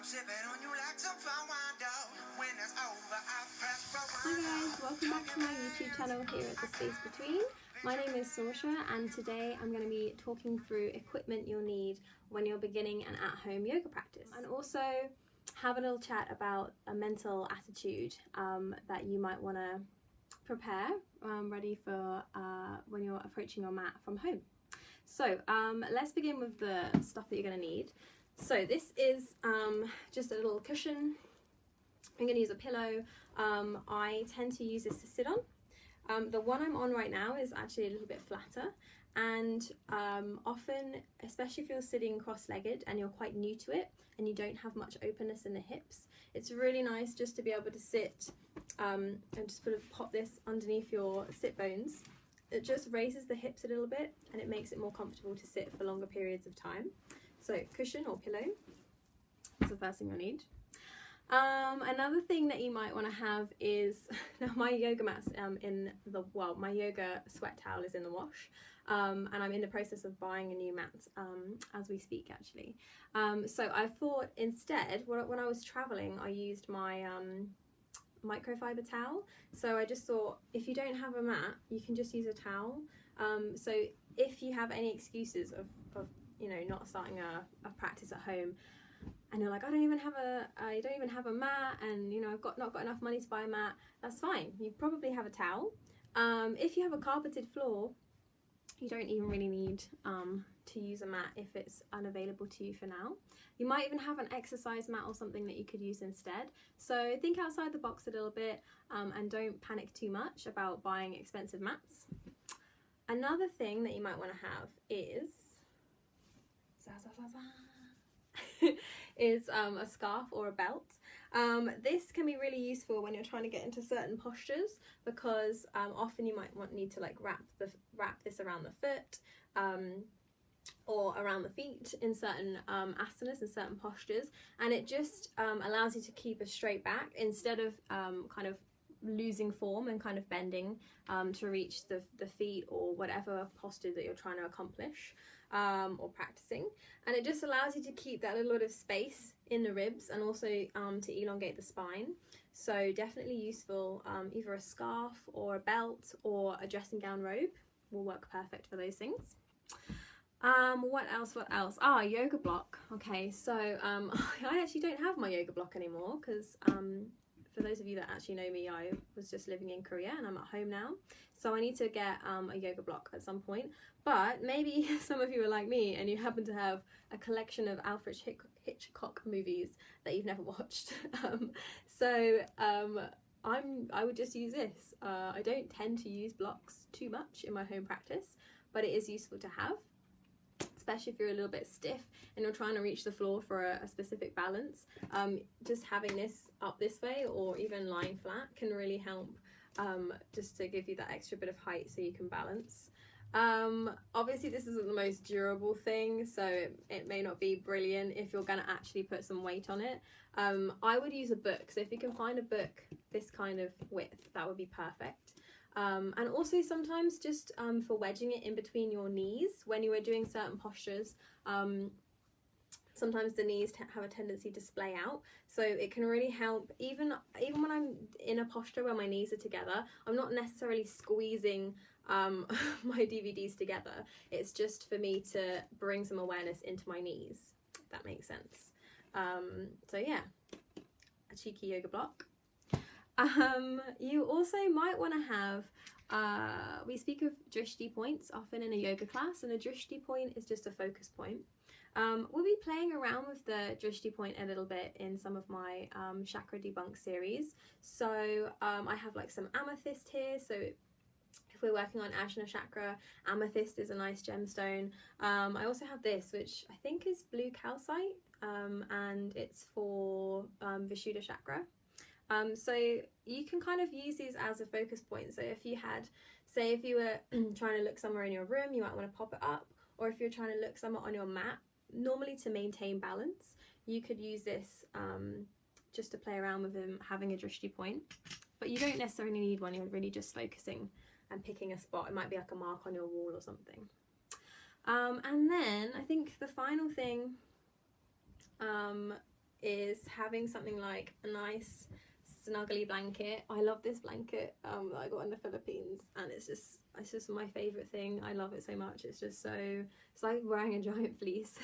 Hi guys, welcome back to my YouTube channel here at The Space Between. My name is Saoirse and today I'm going to be talking through equipment you'll need when you're beginning an at-home yoga practice, and also have a little chat about a mental attitude that you might want to prepare ready for when you're approaching your mat from home. So let's begin with the stuff that you're going to need. So this is just a little cushion. I'm going to use a pillow. I tend to use this to sit on. The one I'm on right now is actually a little bit flatter, and often, especially if you're sitting cross-legged and you're quite new to it and you don't have much openness in the hips, it's really nice just to be able to sit and just sort of pop this underneath your sit bones. It just raises the hips a little bit and it makes it more comfortable to sit for longer periods of time. So cushion or pillow is the first thing you'll need. Another thing that you might want to have is, now my yoga mat's my yoga sweat towel is in the wash, and I'm in the process of buying a new mat as we speak actually. So I thought instead, when I was traveling, I used my microfiber towel. So I just thought, if you don't have a mat, you can just use a towel. So if you have any excuses of you know, not starting a practice at home, and you're like, I don't even have a mat, and you know, I've not got enough money to buy a mat, that's fine. You probably have a towel. If you have a carpeted floor, you don't even really need to use a mat if it's unavailable to you for now. You might even have an exercise mat or something that you could use instead. So think outside the box a little bit, and don't panic too much about buying expensive mats. Another thing that you might want to have is a scarf or a belt. This can be really useful when you're trying to get into certain postures, because often you might need to like wrap this around the foot or around the feet in certain asanas and certain postures, and it just allows you to keep a straight back instead of kind of losing form and kind of bending to reach the feet or whatever posture that you're trying to accomplish or practicing. And it just allows you to keep that little bit of space in the ribs and also to elongate the spine. So definitely useful. Either a scarf or a belt or a dressing gown robe will work perfect for those things. What else? Yoga block. Okay, so I actually don't have my yoga block anymore, because for those of you that actually know me, I was just living in Korea and I'm at home now, so I need to get a yoga block at some point. But maybe some of you are like me and you happen to have a collection of Alfred Hitchcock movies that you've never watched. I would just use this. I don't tend to use blocks too much in my home practice, but it is useful to have, especially if you're a little bit stiff and you're trying to reach the floor for a specific balance. Just having this up this way or even lying flat can really help, just to give you that extra bit of height so you can balance. Obviously this isn't the most durable thing, so it may not be brilliant if you're going to actually put some weight on it. I would use a book, so if you can find a book this kind of width, that would be perfect. And also sometimes just for wedging it in between your knees when you are doing certain postures. Sometimes the knees have a tendency to splay out, so it can really help. Even when I'm in a posture where my knees are together, I'm not necessarily squeezing my DVDs together. It's just for me to bring some awareness into my knees, if that makes sense. So yeah, a cheeky yoga block. You also might want to have, we speak of drishti points often in a yoga class, and a drishti point is just a focus point. We'll be playing around with the drishti point a little bit in some of my chakra debunk series. So I have like some amethyst here, so if we're working on Ajna chakra, amethyst is a nice gemstone. I also have this, which I think is blue calcite, and it's for Vishuddha chakra. So you can kind of use these as a focus point. So if you had, say if you were trying to look somewhere in your room, you might want to pop it up, or if you're trying to look somewhere on your mat, normally to maintain balance, you could use this just to play around with them, having a drishti point. But you don't necessarily need one, you're really just focusing and picking a spot. It might be like a mark on your wall or something. And then I think the final thing is having something like a nice snuggly blanket. I love this blanket that I got in the Philippines, and it's just my favorite thing. I love it so much. It's just so, it's like wearing a giant fleece.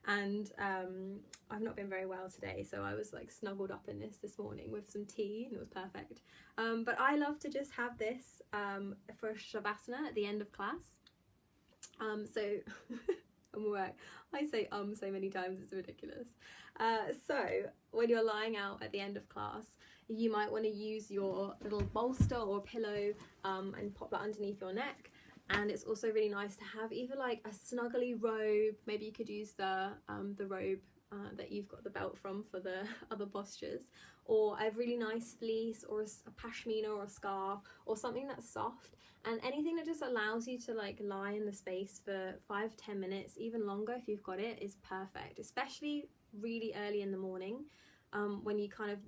And I've not been very well today, so I was like snuggled up in this morning with some tea, and it was perfect. But I love to just have this for Shavasana at the end of class. So I say so many times, it's ridiculous. So when you're lying out at the end of class, you might want to use your little bolster or pillow and pop that underneath your neck. And it's also really nice to have either like a snuggly robe. Maybe you could use the robe that you've got the belt from for the other postures, or a really nice fleece, or a pashmina or a scarf, or something that's soft, and anything that just allows you to like lie in the space for 5-10 minutes, even longer if you've got it, is perfect, especially really early in the morning, when you kind of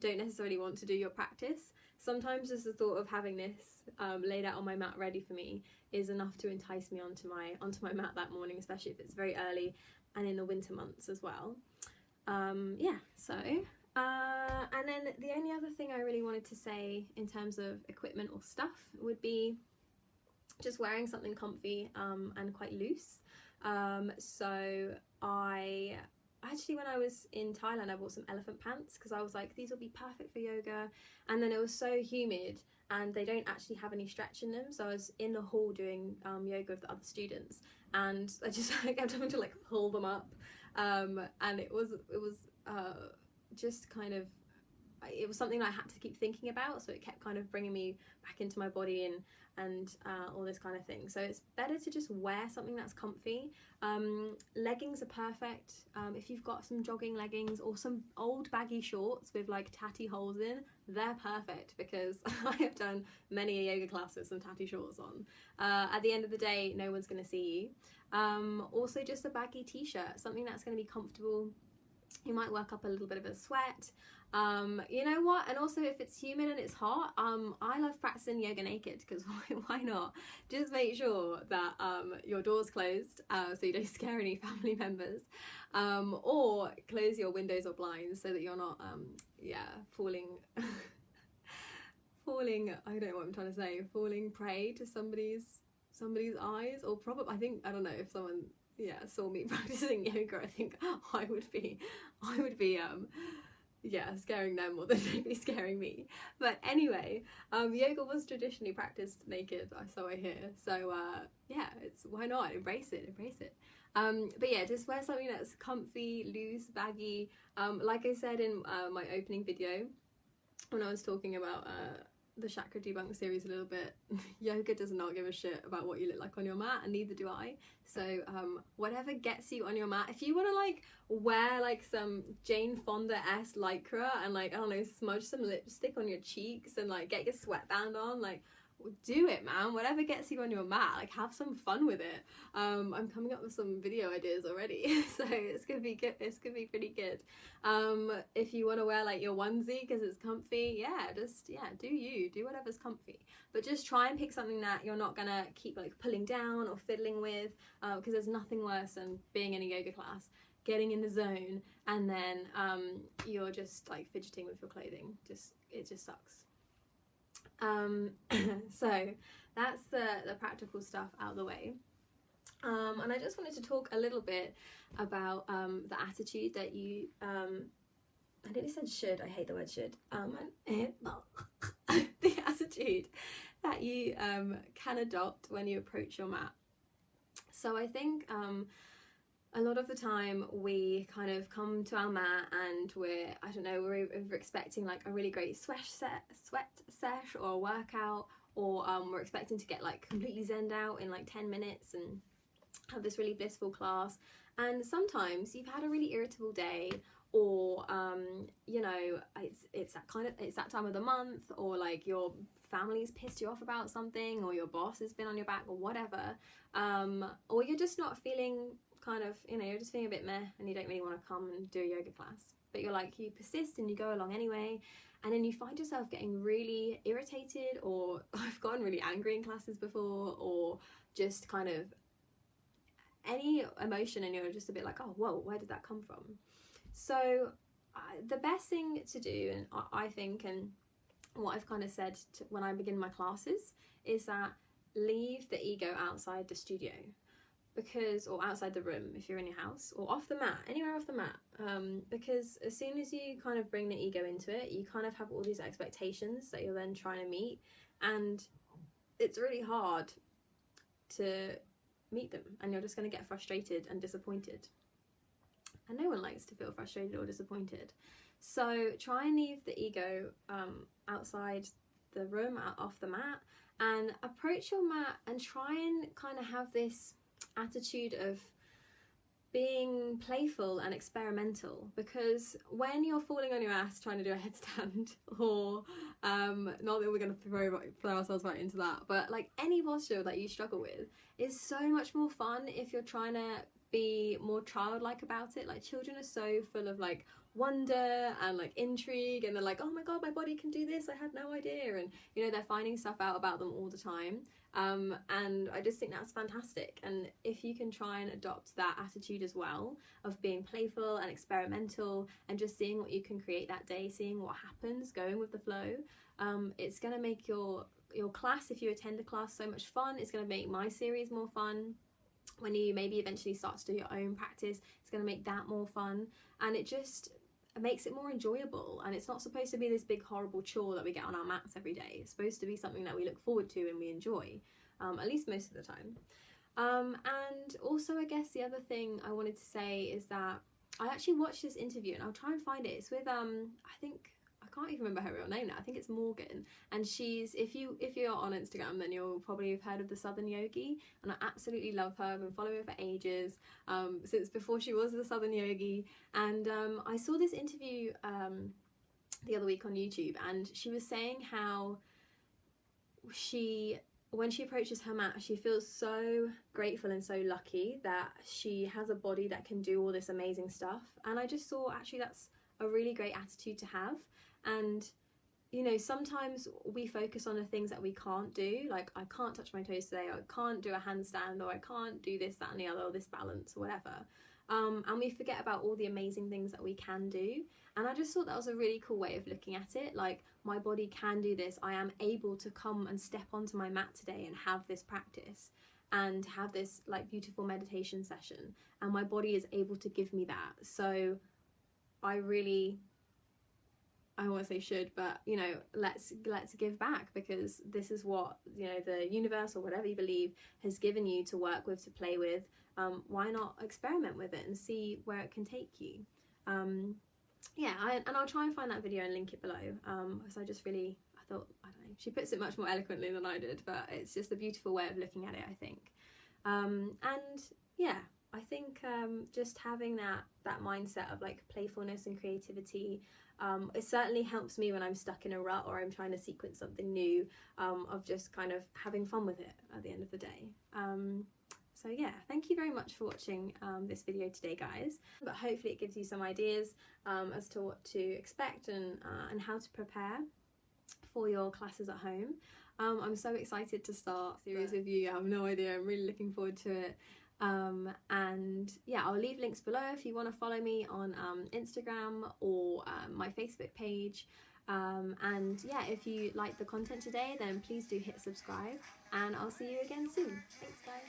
don't necessarily want to do your practice. Sometimes just the thought of having this laid out on my mat ready for me is enough to entice me onto my mat that morning, especially if it's very early and in the winter months as well. Yeah, so and then the only other thing I really wanted to say in terms of equipment or stuff would be just wearing something comfy and quite loose. So I actually, when I was in Thailand, I bought some elephant pants because I was like, these will be perfect for yoga. And then it was so humid and they don't actually have any stretch in them, so I was in the hall doing yoga with the other students, and I just kept having to like pull them up, and it was just kind of, it was something I had to keep thinking about, so it kept kind of bringing me back into my body and all this kind of thing. So it's better to just wear something that's comfy. Leggings are perfect. If you've got some jogging leggings or some old baggy shorts with like tatty holes in, they're perfect, because I have done many a yoga class with some tatty shorts on. At the end of the day, no one's going to see you. Also just a baggy t-shirt, something that's going to be comfortable. You might work up a little bit of a sweat. You know what, and also if it's humid and it's hot, I love practicing yoga naked, because why not? Just make sure that your door's closed, so you don't scare any family members, or close your windows or blinds so that you're not falling I don't know what I'm trying to say, falling prey to somebody's eyes, or probably, I don't know, if someone saw me practicing yoga, I think I would be scaring them more than they'd be scaring me. But anyway, yoga was traditionally practiced naked, so I hear. So it's, why not, embrace it. But yeah, just wear something that's comfy, loose, baggy. Like I said in my opening video, when I was talking about the chakra debunk series a little bit, yoga does not give a shit about what you look like on your mat, and neither do I. So whatever gets you on your mat. If you want to like wear like some Jane Fonda-esque lycra and like, I don't know, smudge some lipstick on your cheeks and like get your sweatband on, like, do it, man. Whatever gets you on your mat, like, have some fun with it. I'm coming up with some video ideas already, so it's gonna be good. It's gonna be pretty good. If you want to wear like your onesie because it's comfy, do whatever's comfy, but just try and pick something that you're not gonna keep like pulling down or fiddling with, because there's nothing worse than being in a yoga class, getting in the zone, and then you're just like fidgeting with your clothing. It just sucks. So that's the practical stuff out of the way, and I just wanted to talk a little bit about the attitude that you I nearly said should, I hate the word should, the attitude that you can adopt when you approach your mat. So I think a lot of the time we kind of come to our mat and we're expecting like a really great sweat sesh or a workout, or we're expecting to get like completely zenned out in like 10 minutes and have this really blissful class. And sometimes you've had a really irritable day, or it's that time of the month, or like your family's pissed you off about something, or your boss has been on your back, or whatever, or you're just not feeling you're just feeling a bit meh and you don't really want to come and do a yoga class, but you persist and you go along anyway, and then you find yourself getting really irritated, or I've gotten really angry in classes before, or just kind of any emotion, and you're just a bit like, oh whoa, where did that come from? So the best thing to do, and I think, and what I've kind of said when I begin my classes, is that leave the ego outside the studio, or outside the room if you're in your house, or off the mat, anywhere off the mat, because as soon as you kind of bring the ego into it, you kind of have all these expectations that you're then trying to meet, and it's really hard to meet them, and you're just going to get frustrated and disappointed, and no one likes to feel frustrated or disappointed. So try and leave the ego outside the room, off the mat, and approach your mat and try and kind of have this attitude of being playful and experimental, because when you're falling on your ass trying to do a headstand, or not that we're going to throw ourselves right into that, but like any posture that you struggle with is so much more fun if you're trying to be more childlike about it. Like, children are so full of like wonder and like intrigue, and they're like, oh my god, my body can do this, I had no idea, and you know, they're finding stuff out about them all the time, and I just think that's fantastic. And if you can try and adopt that attitude as well, of being playful and experimental and just seeing what you can create that day, seeing what happens, going with the flow, it's going to make your class, if you attend a class, so much fun. It's going to make my series more fun. When you maybe eventually start to do your own practice, it's going to make that more fun, and it just makes it more enjoyable. And it's not supposed to be this big horrible chore that we get on our mats every day. It's supposed to be something that we look forward to and we enjoy, at least most of the time. And also, I guess the other thing I wanted to say is that I actually watched this interview, and I'll try and find it. It's with I can't even remember her real name now. I think it's Morgan, and she's, if you're on Instagram, then you'll probably have heard of the Southern Yogi, and I absolutely love her. I've been following her for ages, since before she was the Southern Yogi. And I saw this interview the other week on YouTube, and she was saying how when she approaches her mat, she feels so grateful and so lucky that she has a body that can do all this amazing stuff. And I just thought, actually, that's a really great attitude to have. And you know, sometimes we focus on the things that we can't do, like I can't touch my toes today, or I can't do a handstand, or I can't do this, that and the other, or this balance, or whatever, and we forget about all the amazing things that we can do. And I just thought that was a really cool way of looking at it. Like, my body can do this. I am able to come and step onto my mat today and have this practice and have this like beautiful meditation session, and my body is able to give me that. So I don't want to say should, but you know, let's give back, because this is what, you know, the universe, or whatever you believe, has given you to work with, to play with. Why not experiment with it and see where it can take you? Yeah, and I'll try and find that video and link it below, because I thought, I don't know, she puts it much more eloquently than I did, but it's just a beautiful way of looking at it, I think. And yeah, I think just having that mindset of like playfulness and creativity, it certainly helps me when I'm stuck in a rut, or I'm trying to sequence something new, of just kind of having fun with it at the end of the day. So yeah, thank you very much for watching this video today, guys. But hopefully it gives you some ideas as to what to expect and how to prepare for your classes at home. I'm so excited to start a series with you. I have no idea. I'm really looking forward to it. And yeah, I'll leave links below if you want to follow me on Instagram or my Facebook page. And yeah, if you like the content today, then please do hit subscribe, and I'll see you again soon. Thanks, guys.